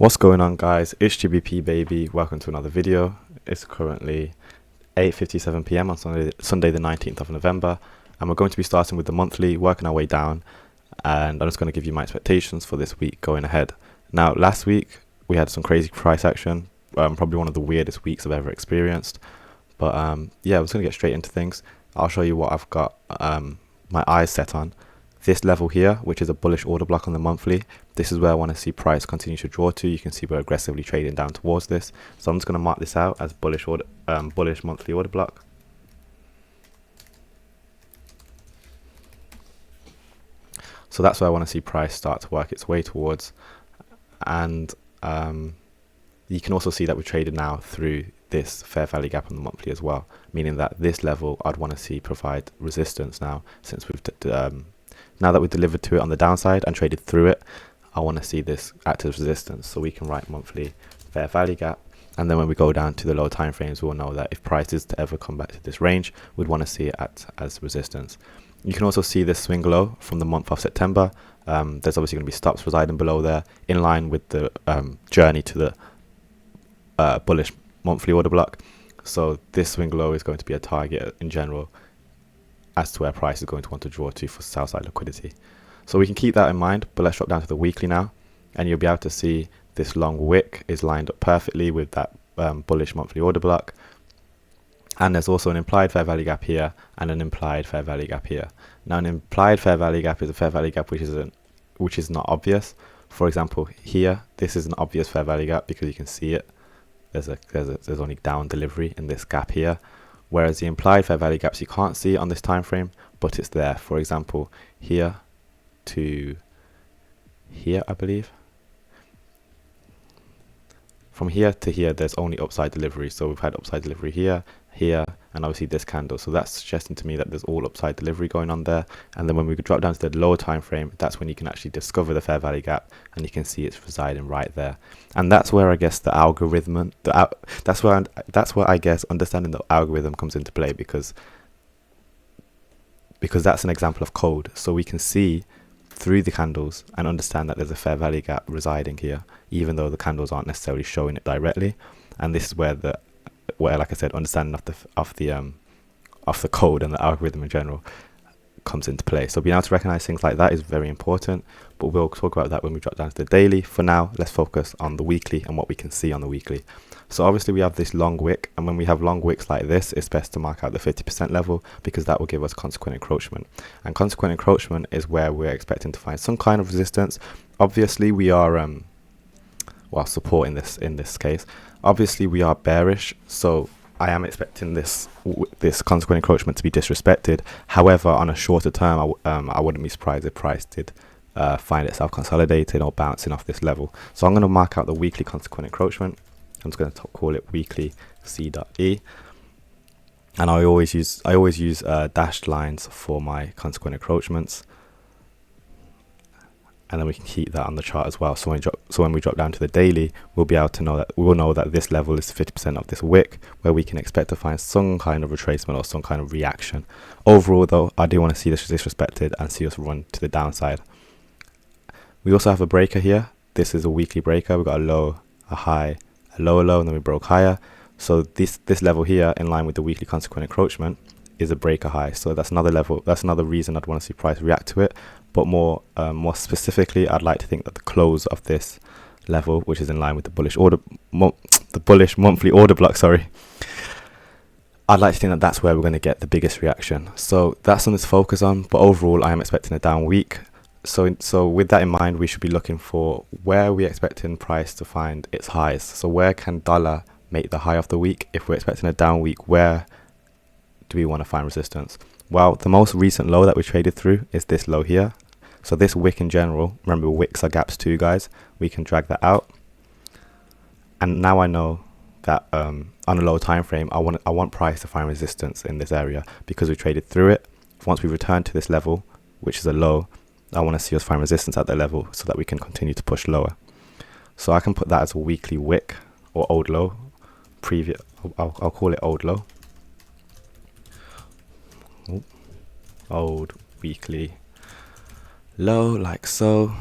What's going on, guys? It's GBP baby. Welcome to another video. It's currently 8:57 p.m. on Sunday the 19th of November, and we're going to be starting with the monthly, working our way down, and I'm just going to give you my expectations for this week going ahead. Now, last week we had some crazy price action, probably one of the weirdest weeks I've ever experienced. But yeah, I'm just going to get straight into things. I'll show you what I've got my eyes set on. This level here, which is a bullish order block on the monthly, this is where I want to see price continue to draw to. You can see we're aggressively trading down towards this. So I'm just going to mark this out as bullish monthly order block. So that's where I want to see price start to work its way towards. And you can also see that we're traded now through this fair value gap on the monthly as well, meaning that this level I'd want to see provide resistance now, since we've now that we've delivered to it on the downside and traded through it. I want to see this act as resistance, so we can write monthly fair value gap, and then when we go down to the low time frames, we'll know that if price is to ever come back to this range, we'd want to see it act as resistance. You can also see this swing low from the month of September. There's obviously going to be stops residing below there, in line with the journey to the bullish monthly order block. So this swing low is going to be a target in general as to where price is going to want to draw to for sell side liquidity. So we can keep that in mind, but let's drop down to the weekly now, and you'll be able to see this long wick is lined up perfectly with that bullish monthly order block. And there's also an implied fair value gap here and an implied fair value gap here. Now, an implied fair value gap is a fair value gap which is not obvious. For example, here, this is an obvious fair value gap because you can see it. There's only down delivery in this gap here. Whereas the implied fair value gaps, you can't see on this time frame, but it's there. For example, here to here, I believe. From here to here, there's only upside delivery. So we've had upside delivery here, here, and obviously this candle. So that's suggesting to me that there's all upside delivery going on there. And then when we drop down to the lower time frame, that's when you can actually discover the fair value gap, and you can see it's residing right there. And that's where I guess the algorithm, that's where I guess understanding the algorithm comes into play, because that's an example of code. So we can see through the candles and understand that there's a fair value gap residing here, even though the candles aren't necessarily showing it directly. And this is where like I said, understanding of the code and the algorithm in general comes into play. So being able to recognize things like that is very important, but we'll talk about that when we drop down to the daily. For now, let's focus on the weekly and what we can see on the weekly. So obviously we have this long wick, and when we have long wicks like this, it's best to mark out the 50% level, because that will give us consequent encroachment. And consequent encroachment is where we're expecting to find some kind of resistance. Obviously we are support in this case. Obviously we are bearish, so I am expecting this consequent encroachment to be disrespected. However, on a shorter term, I wouldn't be surprised if price did find itself consolidating or bouncing off this level. So I'm going to mark out the weekly consequent encroachment. I'm just going to call it weekly C.E. And I always use dashed lines for my consequent encroachments. And then we can keep that on the chart as well. So when we drop down to the daily, we'll be able to know that this level is 50% of this wick, where we can expect to find some kind of retracement or some kind of reaction. Overall, though, I do want to see this disrespected and see us run to the downside. We also have a breaker here. This is a weekly breaker. We've got a low, a high, a lower low, and then we broke higher. So this level here, in line with the weekly consequent encroachment, is a breaker high. So that's another level. That's another reason I'd want to see price react to it. But more specifically, I'd like to think that the close of this level, which is in line with the bullish monthly order block, I'd like to think that that's where we're going to get the biggest reaction. So that's something to focus on. But overall, I am expecting a down week. So with that in mind, we should be looking for where we're expecting price to find its highs. So where can dollar make the high of the week? If we're expecting a down week, where do we want to find resistance? Well, the most recent low that we traded through is this low here. So this wick in general, remember wicks are gaps too, guys. We can drag that out. And now I know that on a low time frame, I want price to find resistance in this area, because we traded through it. Once we return to this level, which is a low, I want to see us find resistance at that level so that we can continue to push lower. So I can put that as a weekly wick or old low. I'll call it old low. Old weekly low, like so.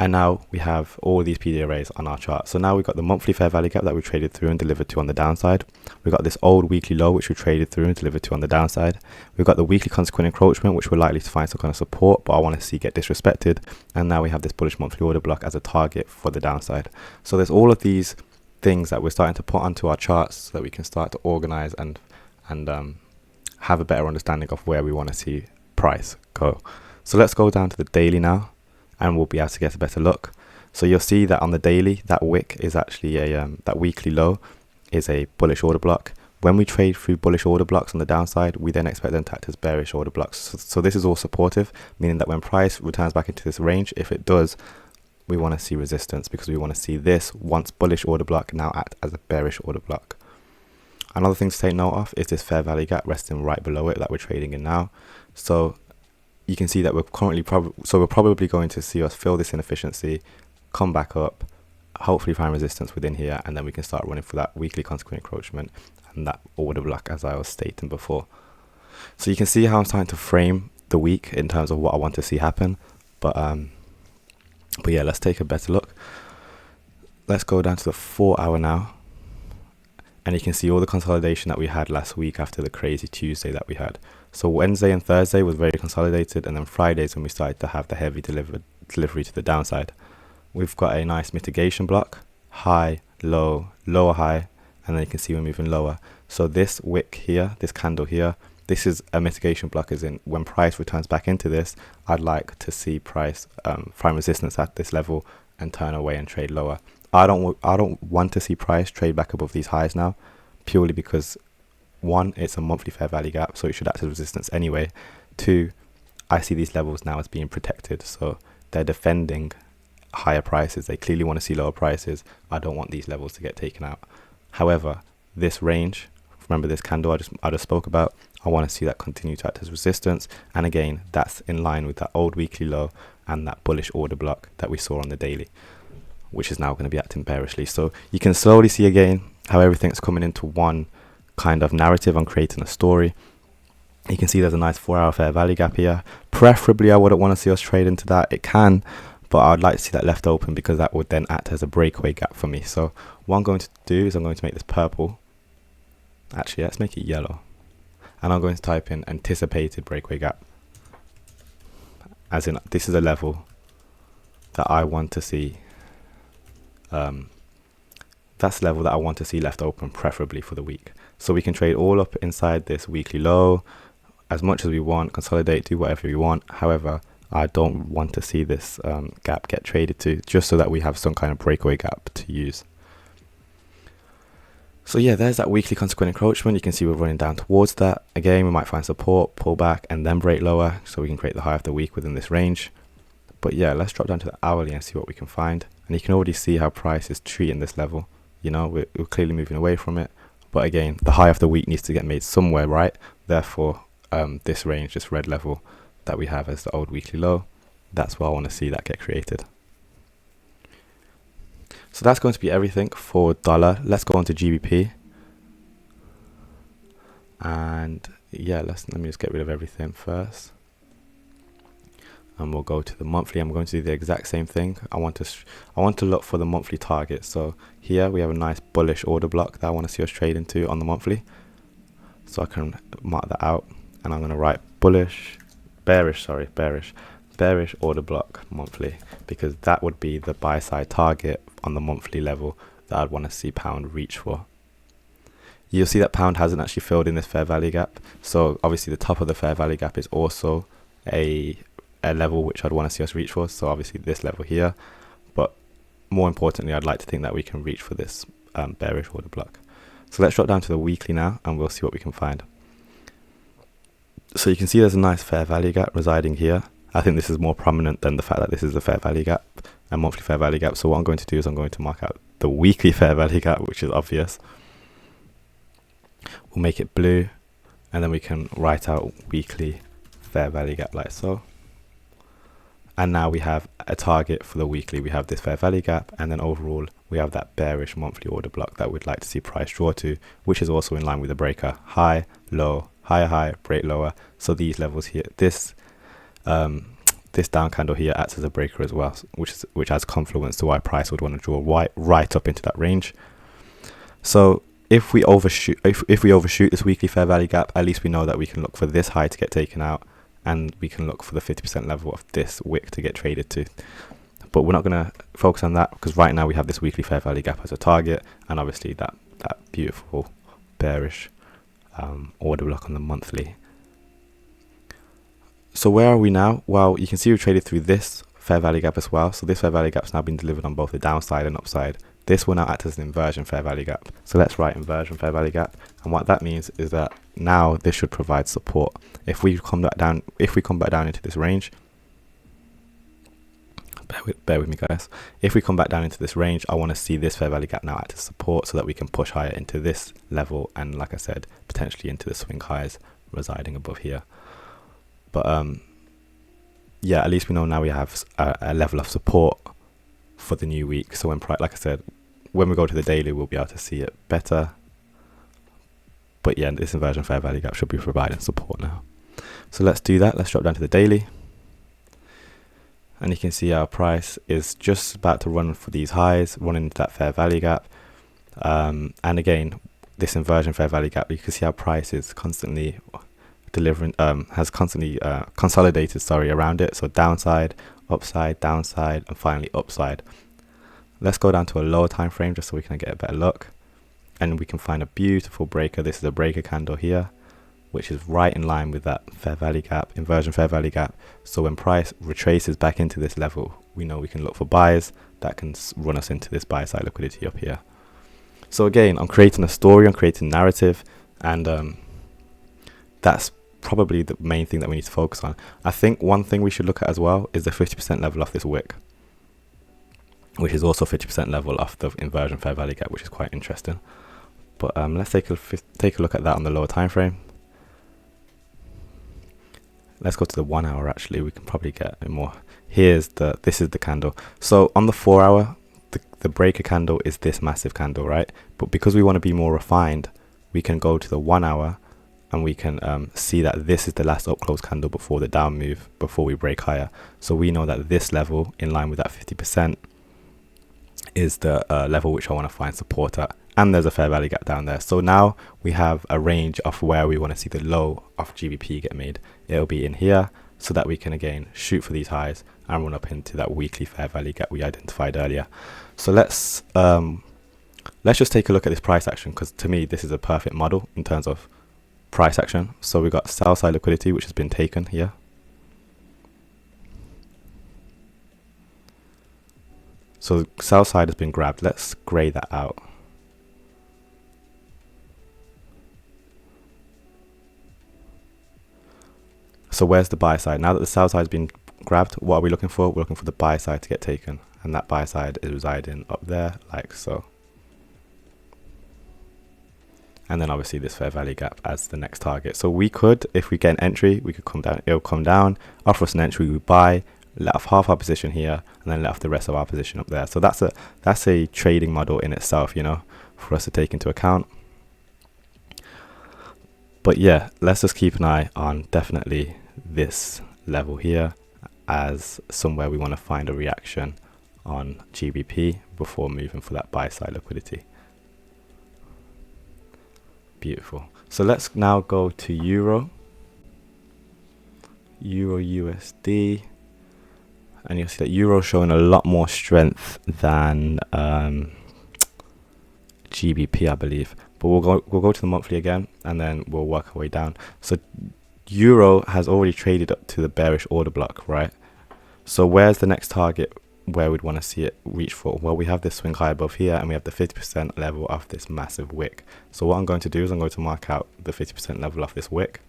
And now we have all these PD arrays on our chart. So now we've got the monthly fair value gap that we traded through and delivered to on the downside. We've got this old weekly low, which we traded through and delivered to on the downside. We've got the weekly consequent encroachment, which we're likely to find some kind of support, but I want to see get disrespected. And now we have this bullish monthly order block as a target for the downside. So there's all of these things that we're starting to put onto our charts so that we can start to organize and have a better understanding of where we want to see price go. So let's go down to the daily now, and we'll be able to get a better look. So you'll see that on the daily, that wick is actually that weekly low is a bullish order block. When we trade through bullish order blocks on the downside, we then expect them to act as bearish order blocks. So this is all supportive, meaning that when price returns back into this range, if it does, we want to see resistance, because we want to see this once bullish order block now act as a bearish order block. Another thing to take note of is this fair value gap resting right below it that we're trading in now. So you can see that we're currently probably going to see us fill this inefficiency, come back up, hopefully find resistance within here, and then we can start running for that weekly consequent encroachment and that order block as I was stating before. So you can see how I'm starting to frame the week in terms of what I want to see happen. But yeah, let's take a better look. Let's go down to the 4 hour now. And you can see all the consolidation that we had last week after the crazy Tuesday that we had. So Wednesday and Thursday was very consolidated, and then Fridays when we started to have the heavy delivery to the downside. We've got a nice mitigation block, high, low, lower high, and then you can see we're moving lower. So this wick here, this candle here, this is a mitigation block, as in when price returns back into this, I'd like to see price find resistance at this level and turn away and trade lower. I don't want to see price trade back above these highs now, purely because one, it's a monthly fair value gap, so it should act as resistance anyway. Two, I see these levels now as being protected, so they're defending higher prices. They clearly want to see lower prices. I don't want these levels to get taken out. However, this range, remember this candle I just spoke about, I want to see that continue to act as resistance, and again, that's in line with that old weekly low and that bullish order block that we saw on the daily, which is now going to be acting bearishly. So you can slowly see again how everything's coming into one kind of narrative on creating a story. You can see there's a nice 4 hour fair value gap here. Preferably I wouldn't want to see us trade into that. It can, but I'd like to see that left open, because that would then act as a breakaway gap for me. So what I'm going to do is I'm going to make this purple. Actually, let's make it yellow. And I'm going to type in anticipated breakaway gap. As in, this is a level that I want to see. That's the level that I want to see left open, preferably for the week. So we can trade all up inside this weekly low as much as we want, consolidate, do whatever we want. However, I don't want to see this gap get traded to, just so that we have some kind of breakaway gap to use. So yeah, there's that weekly consequent encroachment. You can see we're running down towards that. Again, we might find support, pull back, and then break lower, so we can create the high of the week within this range. But yeah, let's drop down to the hourly and see what we can find. And you can already see how price is treating this level. You know, we're clearly moving away from it. But again, the high of the week needs to get made somewhere, right? Therefore, this range, this red level that we have as the old weekly low, that's where I want to see that get created. So that's going to be everything for dollar. Let's go on to GBP. And yeah, let me just get rid of everything first. And we'll go to the monthly. I'm going to do the exact same thing. I want to look for the monthly target. So here we have a nice bullish order block that I want to see us trade into on the monthly. So I can mark that out, and I'm going to write bearish order block monthly, because that would be the buy side target on the monthly level that I'd want to see pound reach for. You'll see that pound hasn't actually filled in this fair value gap. So obviously the top of the fair value gap is also a level which I'd want to see us reach for. So obviously this level here, but more importantly, I'd like to think that we can reach for this bearish order block. So let's drop down to the weekly now, and we'll see what we can find. So you can see there's a nice fair value gap residing here. I think this is more prominent than the fact that this is the fair value gap and monthly fair value gap. So what I'm going to do is I'm going to mark out the weekly fair value gap, which is obvious. We'll make it blue, and then we can write out weekly fair value gap like so. And now we have a target for the weekly. We have this fair value gap, and then overall we have that bearish monthly order block that we'd like to see price draw to, which is also in line with the breaker. High, low, higher high, break lower. So these levels here, this this down candle here acts as a breaker as well, which has confluence to why price would want to draw right up into that range. So if we overshoot this weekly fair value gap, at least we know that we can look for this high to get taken out, and we can look for the 50% level of this wick to get traded to. But we're not going to focus on that, because right now we have this weekly fair value gap as a target, and obviously that beautiful bearish order block on the monthly. So where are we now? Well, you can see we traded through this fair value gap as well. So this fair value gap has now been delivered on both the downside and upside. This will now act as an inversion fair value gap. So let's write inversion fair value gap. And what that means is that now this should provide support. If we come back down into this range, bear with me guys. If we come back down into this range, I want to see this fair value gap now act as support, so that we can push higher into this level, and like I said, potentially into the swing highs residing above here. But yeah, at least we know now we have a level of support for the new week. So when like I said, when we go to the daily, we'll be able to see it better. But yeah, this inversion fair value gap should be providing support now. So let's do that. Let's drop down to the daily. And you can see our price is just about to run for these highs, running into that fair value gap. And again, this inversion fair value gap, you can see our price is constantly delivering, has constantly consolidated, around it. So downside, upside, downside, and finally upside. Let's go down to a lower time frame just so we can get a better look. And we can find a beautiful breaker. This is a breaker candle here, which is right in line with that fair value gap, inversion fair value gap. So when price retraces back into this level, we know we can look for buys that can run us into this buy side liquidity up here. So again, I'm creating a story, I'm creating narrative, and that's probably the main thing that we need to focus on. I think one thing we should look at as well is the 50% level off this wick, which is also 50% level off the inversion fair value gap, which is quite interesting. But let's take a look at that on the lower time frame. Let's go to the 1 hour. Actually, we can probably get a more. This is the candle. So on the 4 hour, the breaker candle is this massive candle, right? But because we want to be more refined, we can go to the 1 hour, and we can see that this is the last up close candle before the down move, before we break higher. So we know that this level, in line with that 50%, is the level which I want to find support at. And there's a fair value gap down there. So now we have a range of where we want to see the low of GBP get made. It'll be in here, so that we can again shoot for these highs and run up into that weekly fair value gap we identified earlier. So let's just take a look at this price action, because to me this is a perfect model in terms of price action. So we've got sell side liquidity, which has been taken here. So the sell side has been grabbed. Let's grey that out. So where's the buy side? Now that the sell side has been grabbed, what are we looking for? We're looking for the buy side to get taken. And that buy side is residing up there, like so. And then obviously this fair value gap as the next target. So we could, if we get an entry, we could come down, it'll come down, offer us an entry, we buy, let off half our position here, and then let off the rest of our position up there. So that's a trading model in itself, you know, for us to take into account. But yeah, let's just keep an eye on definitely this level here as somewhere we want to find a reaction on GBP before moving for that buy side liquidity. Beautiful. So let's now go to Euro USD, and you'll see that Euro showing a lot more strength than GBP, I believe. But we'll go to the monthly again, and then we'll work our way down. So Euro has already traded up to the bearish order block, right? So where's the next target where we'd want to see it reach for? Well, we have this swing high above here, and we have the 50% level of this massive wick. So what I'm going to do is I'm going to mark out the 50% level of this wick,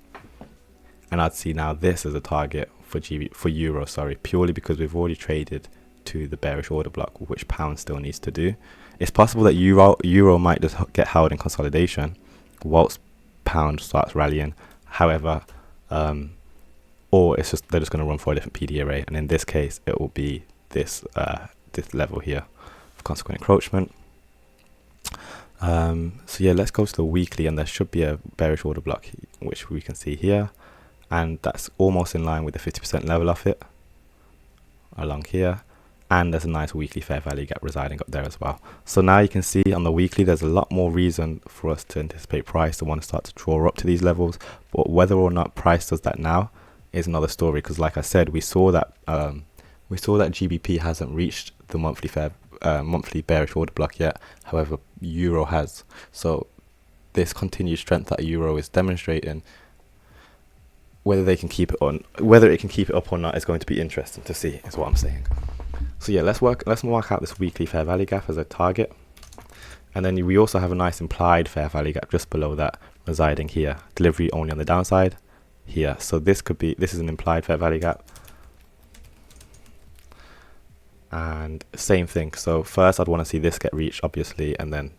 and I'd see now this as a target for Euro, purely because we've already traded to the bearish order block, which pound still needs to do. It's possible that Euro might just get held in consolidation whilst pound starts rallying. However, or it's just they're just going to run for a different PD array, and in this case, it will be this level here of consequent encroachment. So yeah, let's go to the weekly, and there should be a bearish order block which we can see here, and that's almost in line with the 50% level of it. along here, and there's a nice weekly fair value gap residing up there as well. So now you can see on the weekly there's a lot more reason for us to anticipate price to want to start to draw up to these levels, but whether or not price does that now is another story, because like I said, we saw that GBP hasn't reached the monthly bearish order block yet. However, euro has. So this continued strength that euro is demonstrating, whether it can keep it up or not is going to be interesting to see, is what I'm saying. So yeah, let's mark out this weekly fair value gap as a target, and then we also have a nice implied fair value gap just below that residing here. Delivery only on the downside here. So this is an implied fair value gap. And same thing. So first I'd want to see this get reached, obviously, and then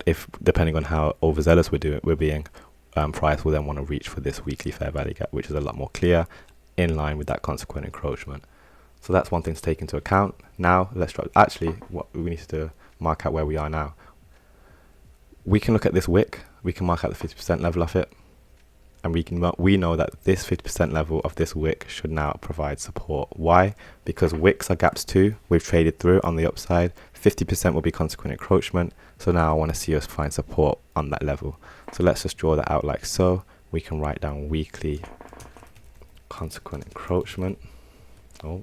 if depending on how overzealous we're being, price will then want to reach for this weekly fair value gap, which is a lot more clear, in line with that consequent encroachment. So that's one thing to take into account. Now let's try. Actually, what we need to mark out where we are now. We can look at this wick. We can mark out the 50% level of it, and we know that this 50% level of this wick should now provide support. Why? Because wicks are gaps too. We've traded through on the upside. 50% will be consequent encroachment. So now I want to see us find support on that level. So let's just draw that out like so. We can write down weekly consequent encroachment. Oh.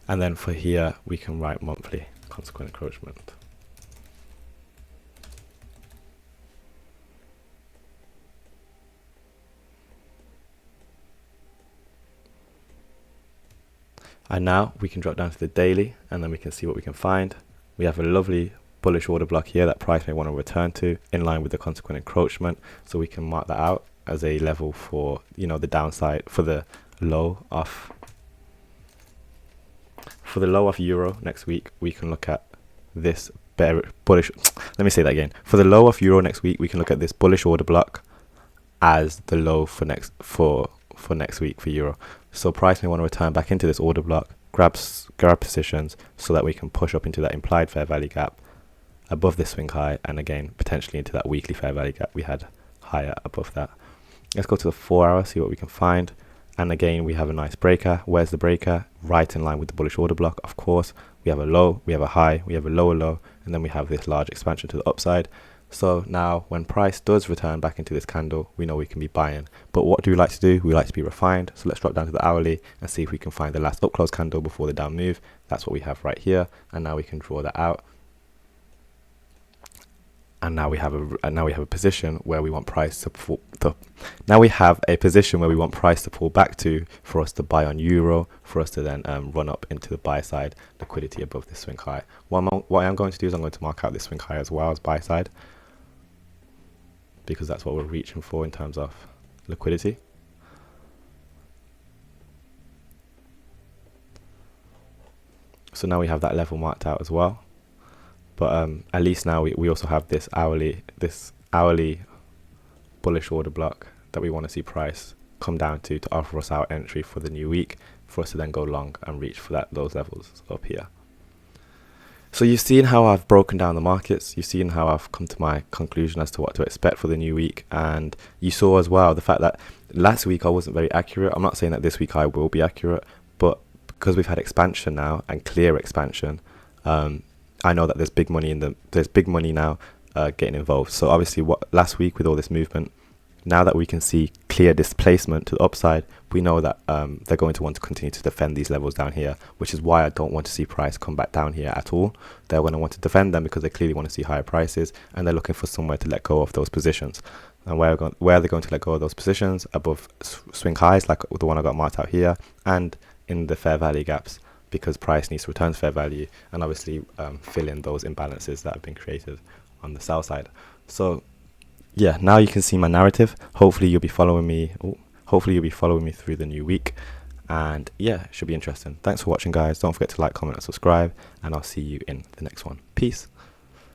And then for here, we can write monthly consequent encroachment. And now we can drop down to the daily, and then we can see what we can find. We have a lovely bullish order block here that price may want to return to, in line with the consequent encroachment. So we can mark that out as a level for, the downside, for the low of euro next week. We can look at this bullish. Let me say that again. For the low of euro next week, we can look at this bullish order block as the low for next week for euro. So price may want to return back into this order block, grab positions so that we can push up into that implied fair value gap above this swing high, and again potentially into that weekly fair value gap we had higher above that. Let's go to the 4 hour, see what we can find. And again, we have a nice breaker. Where's the breaker? Right in line with the bullish order block, of course. We have a low, we have a high, we have a lower low, and then we have this large expansion to the upside. So now when price does return back into this candle, we know we can be buying. But what do we like to do? We like to be refined. So let's drop down to the hourly and see if we can find the last up close candle before the down move. That's what we have right here. And now we can draw that out. And now we have a position where we want price to pull back to, for us to buy on euro, for us to then run up into the buy side liquidity above this swing high. What I'm going to do is I'm going to mark out this swing high as well as buy side, because that's what we're reaching for in terms of liquidity. So now we have that level marked out as well. But at least now we also have this hourly bullish order block that we want to see price come down to offer us our entry for the new week, for us to then go long and reach for those levels up here. So you've seen how I've broken down the markets. You've seen how I've come to my conclusion as to what to expect for the new week. And you saw as well the fact that last week I wasn't very accurate. I'm not saying that this week I will be accurate, but because we've had expansion now and clear expansion, I know that there's big money now getting involved. So obviously last week with all this movement, now that we can see clear displacement to the upside, we know that they're going to want to continue to defend these levels down here, which is why I don't want to see price come back down here at all. They're going to want to defend them because they clearly want to see higher prices, and they're looking for somewhere to let go of those positions. And where are they going to let go of those positions? Above swing highs, like the one I got marked out here, and in the fair value gaps, because price needs to return to fair value and obviously fill in those imbalances that have been created on the sell side. So yeah, now you can see my narrative. Hopefully you'll be following me through the new week, and yeah, it should be interesting. Thanks for watching, guys. Don't forget to like, comment and subscribe, and I'll see you in the next one. Peace.